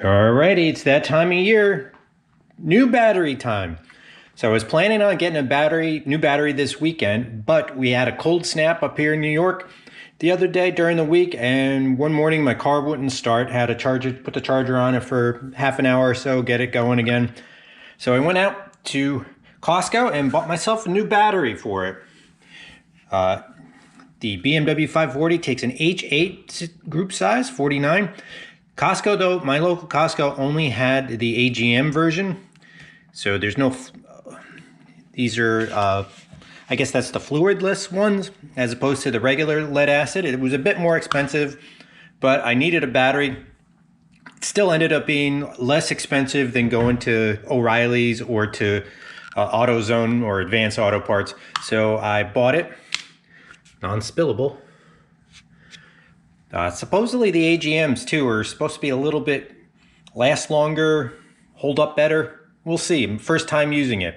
Alrighty, it's that time of year. New battery time. So I was planning on getting a new battery this weekend, but we had a cold snap up here in New York the other day during the week, and one morning my car wouldn't start. Had to charge it, put the charger on it for half an hour or so, get it going again. So I went out to Costco and bought myself a new battery for it. The BMW 540 takes an H8 group size, 49. Costco though, my local Costco only had the AGM version. So there's no, these are, I guess that's the fluidless ones as opposed to the regular lead acid. It was a bit more expensive, but I needed a battery. It still ended up being less expensive than going to O'Reilly's or to AutoZone or Advanced Auto Parts. So I bought it, non-spillable. Supposedly the AGMs too are supposed to be a little bit, last longer, hold up better. We'll see. First time using it.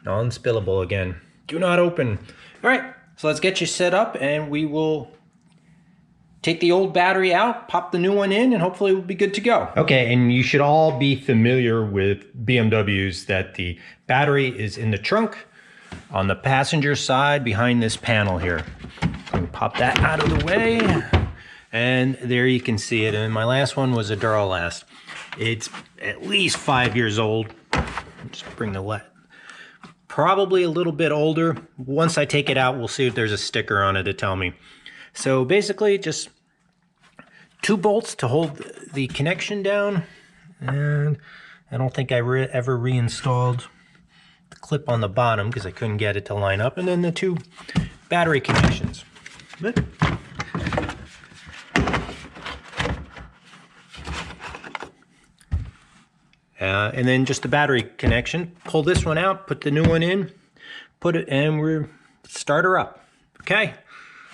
Non-spillable again. Do not open. All right, so let's get you set up and we will take the old battery out, pop the new one in, and hopefully we'll be good to go. Okay, and you should all be familiar with BMWs that the battery is in the trunk on the passenger side behind this panel here. Pop that out of the way, and there you can see it. And my last one was a Duralast. It's at least 5 years old. Just bring the light. Probably a little bit older. Once I take it out, we'll see if there's a sticker on it to tell me. So basically, just 2 bolts to hold the connection down, and I don't think I ever reinstalled the clip on the bottom because I couldn't get it to line up, and then the 2 battery connections. But and then just the battery connection. Pull this one out, put the new one in, put it, and we're start her up. Okay,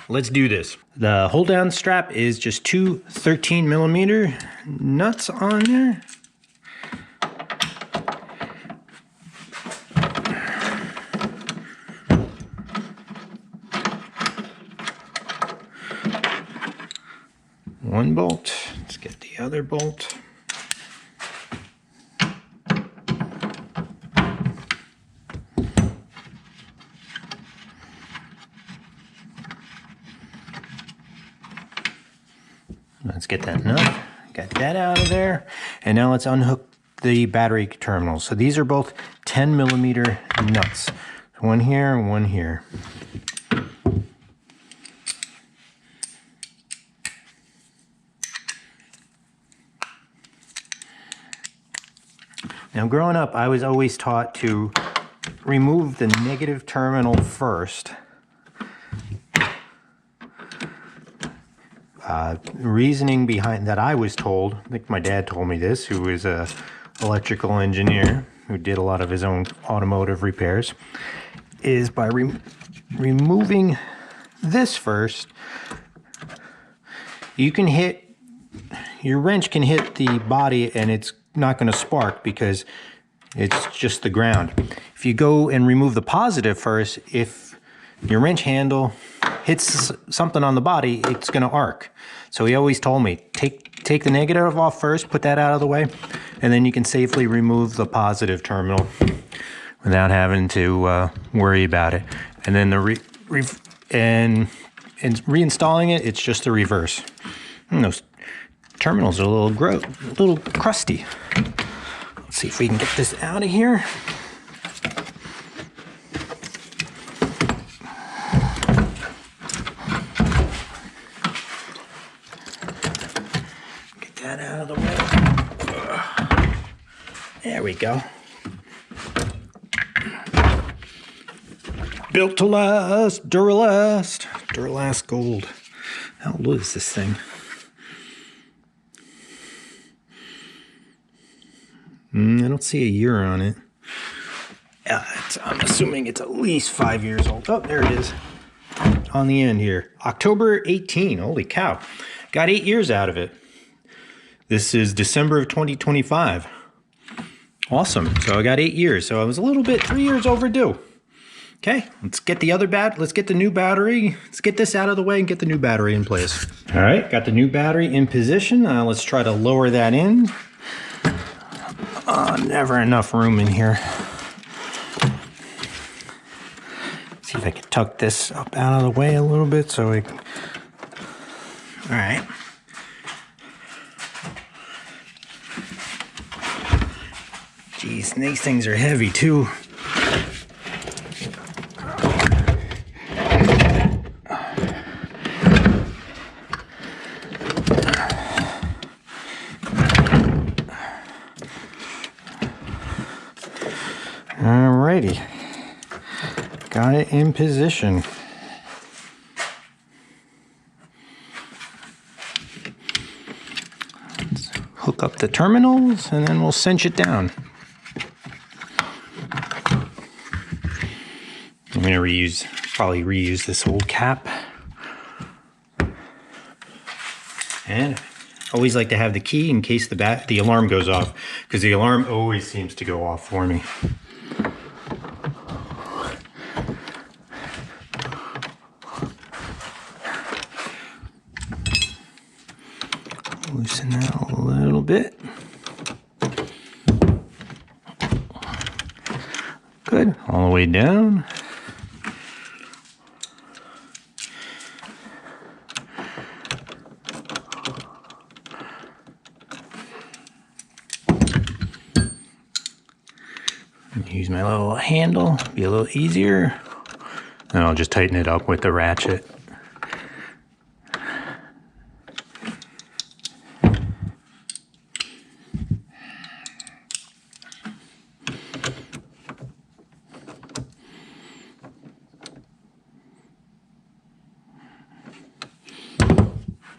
let's do this. The hold down strap is just 2 13mm nuts on there. One bolt. Let's get the other bolt. Let's get that nut. Got that out of there. And now let's unhook the battery terminals. So these are both 10mm nuts. One here and one here. Now growing up, I was always taught to remove the negative terminal first. Reasoning behind that, I was told, I think my dad told me this, who is a electrical engineer who did a lot of his own automotive repairs, is by removing this first, you can hit, your wrench can hit the body and it's not going to spark because it's just the ground. If you go and remove the positive first, if your wrench handle hits something on the body, it's going to arc. So he always told me, take the negative off first, put that out of the way, and then you can safely remove the positive terminal without having to worry about it. And then and reinstalling it, it's just the reverse. And those terminals are a little crusty. Let's see if we can get this out of here. Get that out of the way. There we go. Built to last, Duralast. Duralast Gold. How old is this thing? I don't see a year on it. I'm assuming it's at least 5 years old. Oh, there it is. On the end here. October 18. Holy cow. Got 8 years out of it. This is December of 2025. Awesome. So I got 8 years. So I was a little bit 3 years overdue. Okay, let's get the new battery. Let's get this out of the way and get the new battery in place. All right, got the new battery in position. Let's try to lower that in. Never enough room in here. See if I can tuck this up out of the way a little bit so we can... All right. Jeez, these things are heavy too. Alrighty, got it in position. Let's hook up the terminals and then we'll cinch it down. I'm gonna probably reuse this old cap. And I always like to have the key in case the alarm goes off, because the alarm always seems to go off for me. Loosen that a little bit. Good, all the way down. Use my little handle, be a little easier. And I'll just tighten it up with the ratchet.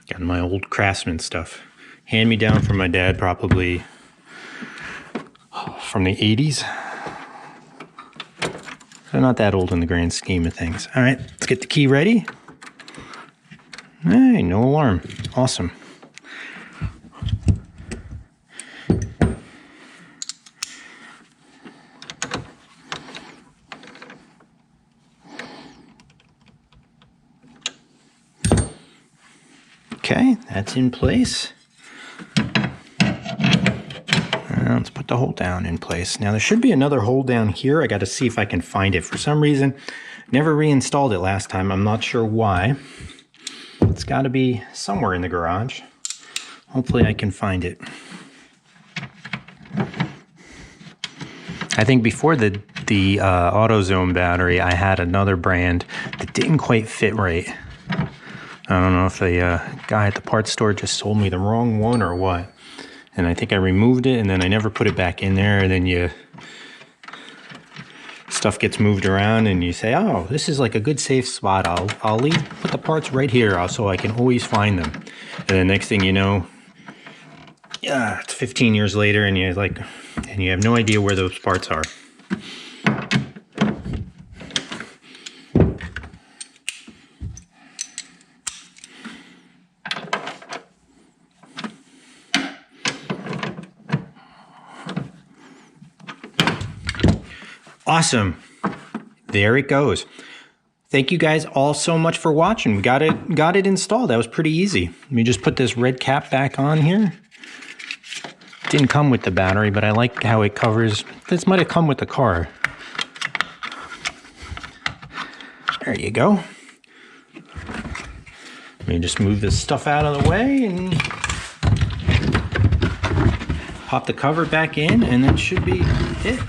Got my old Craftsman stuff. Hand me down from my dad, probably from the 80s. They're not that old in the grand scheme of things. All right, let's get the key ready. Hey, no alarm. Awesome. Okay, that's in place. Let's put the hold down in place. Now there should be another hold down here. I got to see if I can find it. For some reason, never reinstalled it last time. I'm not sure why. It's got to be somewhere in the garage. Hopefully I can find it. I think before the AutoZone battery, I had another brand that didn't quite fit right. I don't know if the guy at the parts store just sold me the wrong one or what. And I think I removed it and then I never put it back in there, and then stuff gets moved around and you say, oh, this is like a good safe spot. I'll put the parts right here so I can always find them. And the next thing you know, yeah, it's 15 years later and you have no idea where those parts are. Awesome. There it goes. Thank you guys all so much for watching. We got it installed. That was pretty easy. Let me just put this red cap back on here. Didn't come with the battery, but I like how it covers. This might have come with the car. There you go. Let me just move this stuff out of the way and pop the cover back in, and that should be it.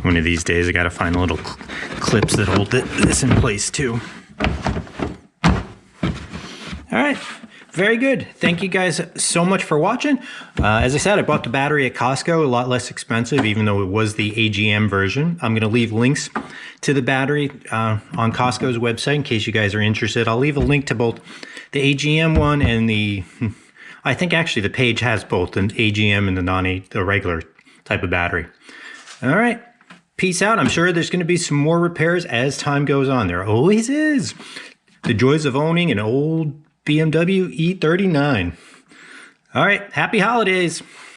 One of these days I gotta find little clips that hold this in place too. All right, very good. Thank you guys so much for watching. As I said, I bought the battery at Costco, a lot less expensive, even though it was the AGM version. I'm gonna leave links to the battery on Costco's website in case you guys are interested. I'll leave a link to both the AGM one and I think actually the page has both the AGM and the regular type of battery. All right. Peace out. I'm sure there's going to be some more repairs as time goes on. There always is. The joys of owning an old BMW E39. All right, happy holidays.